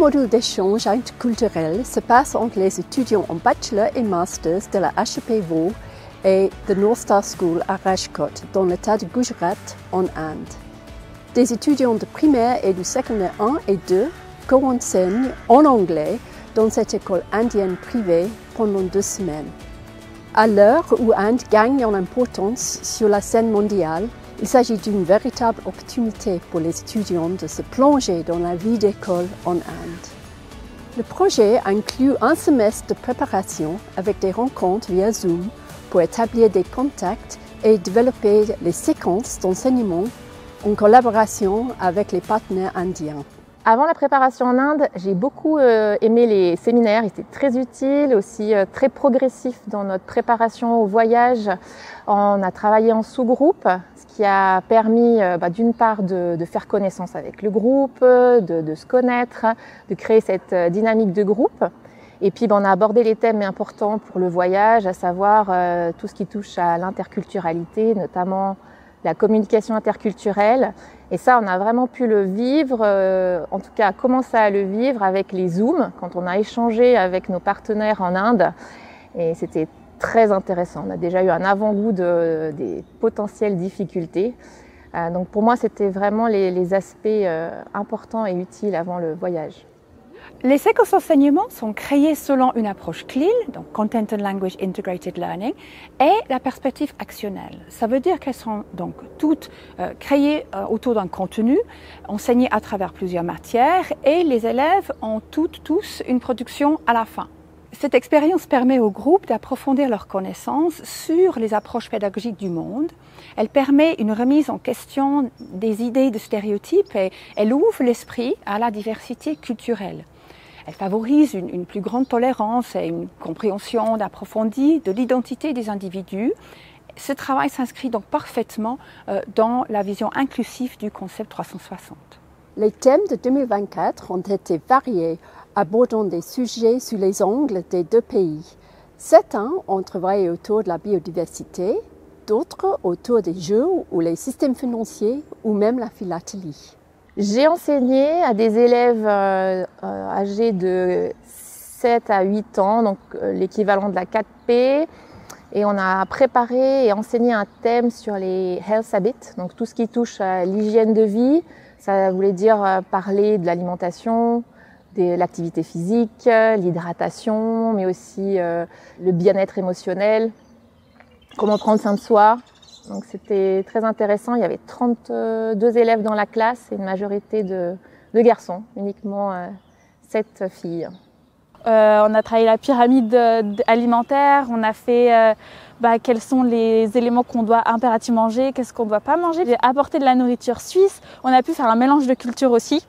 module d'échange interculturel se passe entre les étudiants en bachelor et masters de la HEP Vaud et de North Star School à Rajkot, dans l'état de Gujarat, en Inde. Des étudiants de primaire et du secondaire 1 et 2 co-enseignent en anglais dans cette école indienne privée pendant 2 semaines. À l'heure où Inde gagne en importance sur la scène mondiale, il s'agit d'une véritable opportunité pour les étudiants de se plonger dans la vie d'école en Inde. Le projet inclut un semestre de préparation avec des rencontres via Zoom pour établir des contacts et développer les séquences d'enseignement en collaboration avec les partenaires indiens. Avant la préparation en Inde, j'ai beaucoup aimé les séminaires, ils étaient très utiles, aussi très progressifs dans notre préparation au voyage. On a travaillé en sous-groupe, ce qui a permis d'une part de faire connaissance avec le groupe, de se connaître, de créer cette dynamique de groupe. Et puis on a abordé les thèmes importants pour le voyage, à savoir tout ce qui touche à l'interculturalité, notamment la communication interculturelle. Et ça, on a vraiment pu le vivre, en tout cas commencer à le vivre avec les Zooms, quand on a échangé avec nos partenaires en Inde. Et c'était très intéressant. On a déjà eu un avant-goût des potentielles difficultés. Donc pour moi, c'était vraiment les aspects importants et utiles avant le voyage. Les séquences d'enseignement sont créées selon une approche CLIL, donc Content and Language Integrated Learning, et la perspective actionnelle. Ça veut dire qu'elles sont donc toutes créées autour d'un contenu, enseignées à travers plusieurs matières, et les élèves ont tous une production à la fin. Cette expérience permet au groupe d'approfondir leurs connaissances sur les approches pédagogiques du monde. Elle permet une remise en question des idées de stéréotypes et elle ouvre l'esprit à la diversité culturelle. Elle favorise une plus grande tolérance et une compréhension approfondie de l'identité des individus. Ce travail s'inscrit donc parfaitement dans la vision inclusive du concept 360. Les thèmes de 2024 ont été variés, abordant des sujets sous les angles des 2 pays. Certains ont travaillé autour de la biodiversité, d'autres autour des jeux ou les systèmes financiers ou même la philatélie. J'ai enseigné à des élèves âgés de 7 à 8 ans, donc l'équivalent de la 4P. Et on a préparé et enseigné un thème sur les health habits, donc tout ce qui touche à l'hygiène de vie. Ça voulait dire parler de l'alimentation, de l'activité physique, l'hydratation, mais aussi le bien-être émotionnel, comment prendre soin de soi. Donc c'était très intéressant, il y avait 32 élèves dans la classe et une majorité de garçons, uniquement 7 filles. On a travaillé la pyramide alimentaire, on a fait quels sont les éléments qu'on doit impérativement manger, qu'est-ce qu'on ne doit pas manger. J'ai apporté de la nourriture suisse, on a pu faire un mélange de cultures aussi.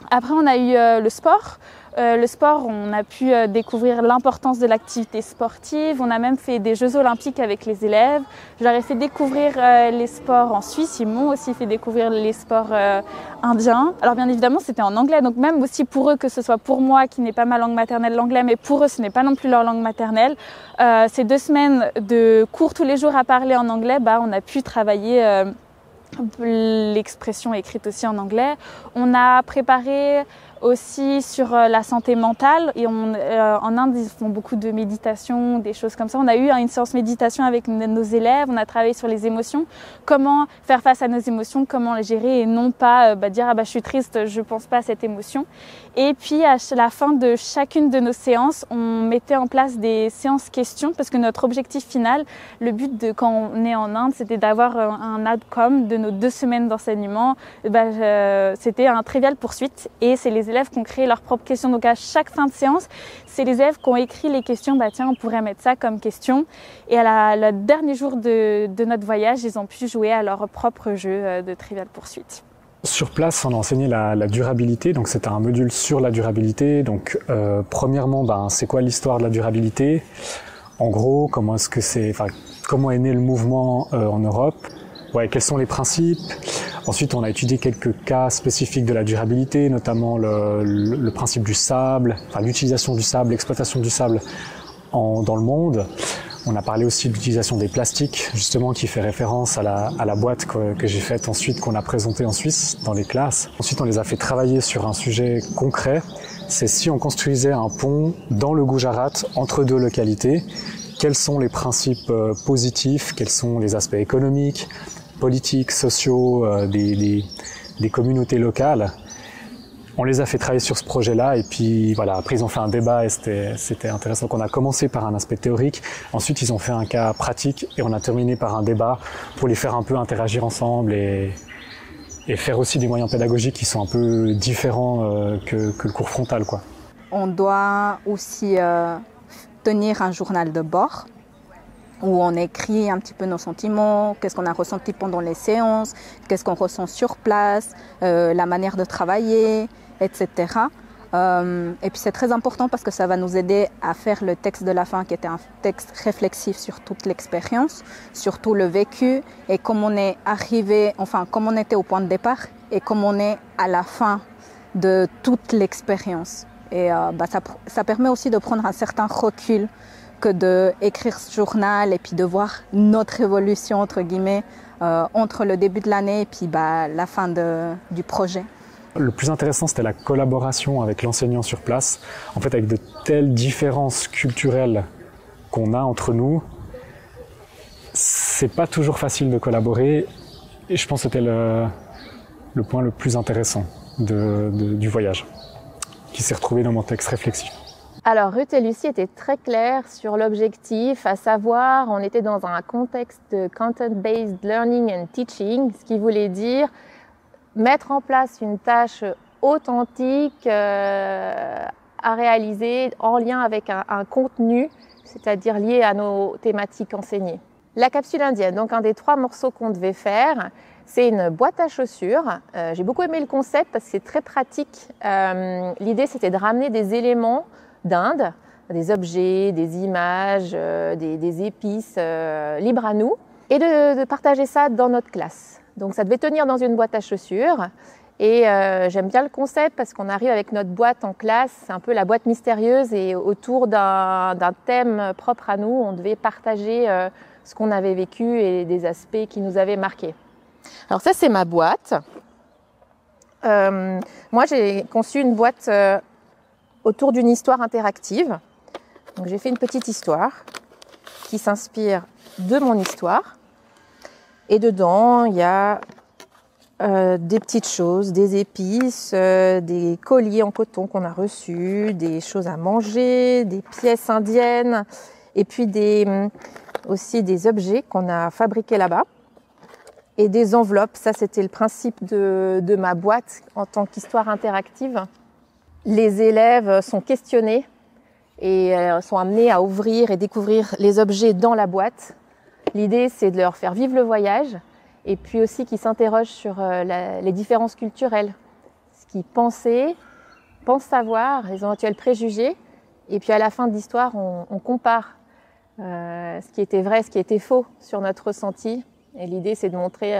Après on a eu le sport. Le sport, on a pu découvrir l'importance de l'activité sportive. On a même fait des Jeux olympiques avec les élèves. Je leur ai fait découvrir les sports en Suisse. Ils m'ont aussi fait découvrir les sports indiens. Alors bien évidemment, c'était en anglais. Donc même aussi pour eux, que ce soit pour moi qui n'est pas ma langue maternelle l'anglais, mais pour eux, ce n'est pas non plus leur langue maternelle. Ces 2 semaines de cours tous les jours à parler en anglais, on a pu travailler l'expression écrite aussi en anglais. On a préparé aussi sur la santé mentale et en Inde ils font beaucoup de méditation, des choses comme ça. On a eu une séance méditation avec nos élèves, on a travaillé sur les émotions, comment faire face à nos émotions, comment les gérer et non pas dire je suis triste, je pense pas à cette émotion. Et puis à la fin de chacune de nos séances, on mettait en place des séances questions parce que notre objectif final, le but de quand on est en Inde, c'était d'avoir un outcome de nos 2 semaines d'enseignement. C'était un trivial poursuite et c'est les élèves qui ont créé leurs propres questions. Donc à chaque fin de séance, c'est les élèves qui ont écrit les questions. Tiens, on pourrait mettre ça comme question. Et à le dernier jour de notre voyage, ils ont pu jouer à leur propre jeu de trivial poursuite. Sur place, on a enseigné la durabilité, donc c'était un module sur la durabilité. Donc premièrement, c'est quoi l'histoire de la durabilité? En gros, comment est né le mouvement en Europe? Quels sont les principes? Ensuite, on a étudié quelques cas spécifiques de la durabilité, notamment le principe du sable, l'utilisation du sable, l'exploitation du sable dans le monde. On a parlé aussi de l'utilisation des plastiques, justement, qui fait référence à la boîte que j'ai faite ensuite, qu'on a présentée en Suisse dans les classes. Ensuite, on les a fait travailler sur un sujet concret, c'est si on construisait un pont dans le Gujarat entre deux localités, quels sont les principes positifs, quels sont les aspects économiques, politiques, sociaux des communautés locales. On les a fait travailler sur ce projet-là et puis voilà, après ils ont fait un débat et c'était intéressant. Donc on a commencé par un aspect théorique, ensuite ils ont fait un cas pratique et on a terminé par un débat pour les faire un peu interagir ensemble et faire aussi des moyens pédagogiques qui sont un peu différents que le cours frontal, quoi. On doit aussi tenir un journal de bord où on écrit un petit peu nos sentiments, qu'est-ce qu'on a ressenti pendant les séances, qu'est-ce qu'on ressent sur place, la manière de travailler, etc. Et puis c'est très important parce que ça va nous aider à faire le texte de la fin qui était un texte réflexif sur toute l'expérience, sur tout le vécu et comment on est arrivé, enfin comment on était au point de départ et comment on est à la fin de toute l'expérience. Et ça permet aussi de prendre un certain recul que d'écrire ce journal et puis de voir notre évolution, entre guillemets, entre le début de l'année et puis la fin du projet. Le plus intéressant, c'était la collaboration avec l'enseignant sur place. En fait, avec de telles différences culturelles qu'on a entre nous, c'est pas toujours facile de collaborer. Et je pense que c'était le point le plus intéressant du voyage, qui s'est retrouvé dans mon texte réflexif. Alors Ruth et Lucie étaient très claires sur l'objectif, à savoir on était dans un contexte de Content-Based Learning and Teaching, ce qui voulait dire mettre en place une tâche authentique à réaliser en lien avec un contenu, c'est-à-dire lié à nos thématiques enseignées. La capsule indienne, donc un des 3 morceaux qu'on devait faire, c'est une boîte à chaussures. J'ai beaucoup aimé le concept parce que c'est très pratique. L'idée c'était de ramener des éléments d'Inde, des objets, des images, des épices libres à nous et de partager ça dans notre classe. Donc ça devait tenir dans une boîte à chaussures et j'aime bien le concept parce qu'on arrive avec notre boîte en classe, c'est un peu la boîte mystérieuse et autour d'un thème propre à nous, on devait partager ce qu'on avait vécu et des aspects qui nous avaient marqués. Alors ça c'est ma boîte. Moi j'ai conçu une boîte autour d'une histoire interactive. Donc j'ai fait une petite histoire qui s'inspire de mon histoire. Et dedans, il y a des petites choses, des épices, des colliers en coton qu'on a reçus, des choses à manger, des pièces indiennes, et puis aussi des objets qu'on a fabriqués là-bas. Et des enveloppes, ça c'était le principe de ma boîte en tant qu'histoire interactive. Les élèves sont questionnés et sont amenés à ouvrir et découvrir les objets dans la boîte. L'idée, c'est de leur faire vivre le voyage et puis aussi qu'ils s'interrogent sur les différences culturelles, ce qu'ils pensent savoir, les éventuels préjugés. Et puis à la fin de l'histoire, on compare ce qui était vrai, ce qui était faux sur notre ressenti. Et l'idée, c'est de montrer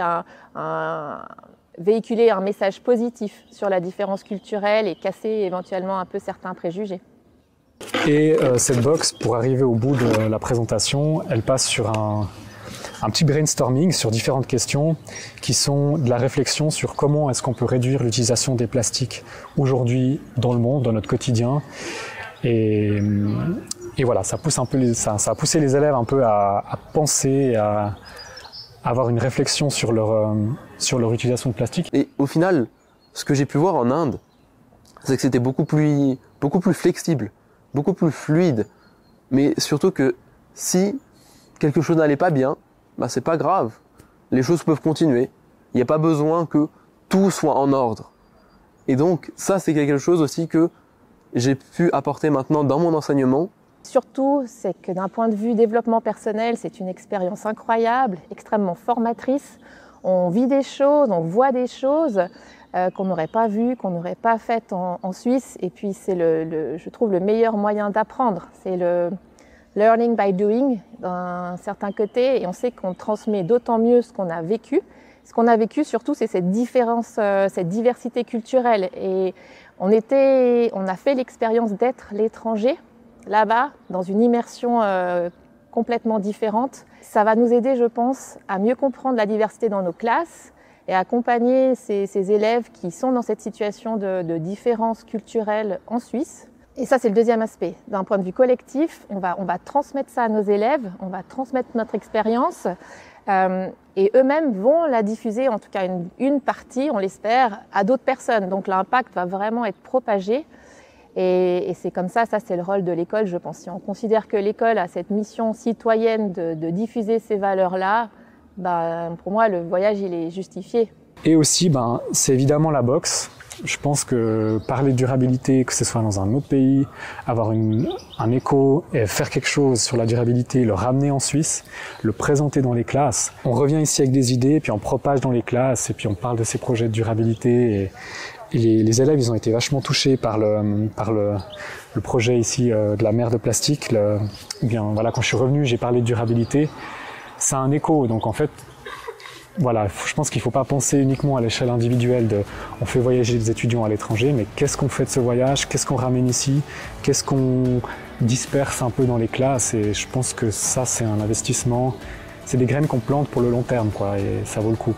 véhiculer un message positif sur la différence culturelle et casser éventuellement un peu certains préjugés. Et cette box, pour arriver au bout de la présentation, elle passe sur un petit brainstorming sur différentes questions qui sont de la réflexion sur comment est-ce qu'on peut réduire l'utilisation des plastiques aujourd'hui dans le monde, dans notre quotidien. Et voilà, ça pousse un peu ça a poussé les élèves un peu à penser, à avoir une réflexion sur leur utilisation de plastique. Et au final, ce que j'ai pu voir en Inde, c'est que c'était beaucoup plus flexible, beaucoup plus fluide. Mais surtout que si quelque chose n'allait pas bien, c'est pas grave. Les choses peuvent continuer. Il n'y a pas besoin que tout soit en ordre. Et donc, ça, c'est quelque chose aussi que j'ai pu apporter maintenant dans mon enseignement. Surtout, c'est que d'un point de vue développement personnel, c'est une expérience incroyable, extrêmement formatrice. On vit des choses, on voit des choses qu'on n'aurait pas vues, qu'on n'aurait pas faites en Suisse. Et puis, c'est je trouve le meilleur moyen d'apprendre. C'est le learning by doing d'un certain côté. Et on sait qu'on transmet d'autant mieux ce qu'on a vécu. Ce qu'on a vécu, surtout, c'est cette différence, cette diversité culturelle. Et on a fait l'expérience d'être l'étranger là-bas, dans une immersion complètement différente. Ça va nous aider, je pense, à mieux comprendre la diversité dans nos classes, et accompagner ces élèves qui sont dans cette situation de différence culturelle en Suisse. Et ça, c'est le deuxième aspect. D'un point de vue collectif, on va transmettre ça à nos élèves, on va transmettre notre expérience et eux-mêmes vont la diffuser, en tout cas une partie, on l'espère, à d'autres personnes. Donc l'impact va vraiment être propagé. Et c'est comme ça c'est le rôle de l'école, je pense. Si on considère que l'école a cette mission citoyenne de diffuser ces valeurs-là, pour moi, le voyage, il est justifié. Et aussi, c'est évidemment la boxe. Je pense que parler de durabilité, que ce soit dans un autre pays, avoir un écho et faire quelque chose sur la durabilité, le ramener en Suisse, le présenter dans les classes. On revient ici avec des idées, puis on propage dans les classes, et puis on parle de ces projets de durabilité. Et les élèves, ils ont été vachement touchés par le projet ici de la mer de plastique. Quand je suis revenu, j'ai parlé de durabilité. Ça a un écho, donc en fait, je pense qu'il ne faut pas penser uniquement à l'échelle individuelle on fait voyager des étudiants à l'étranger, mais qu'est-ce qu'on fait de ce voyage, qu'est-ce qu'on ramène ici, qu'est-ce qu'on disperse un peu dans les classes, et je pense que ça, c'est un investissement, c'est des graines qu'on plante pour le long terme, et ça vaut le coup,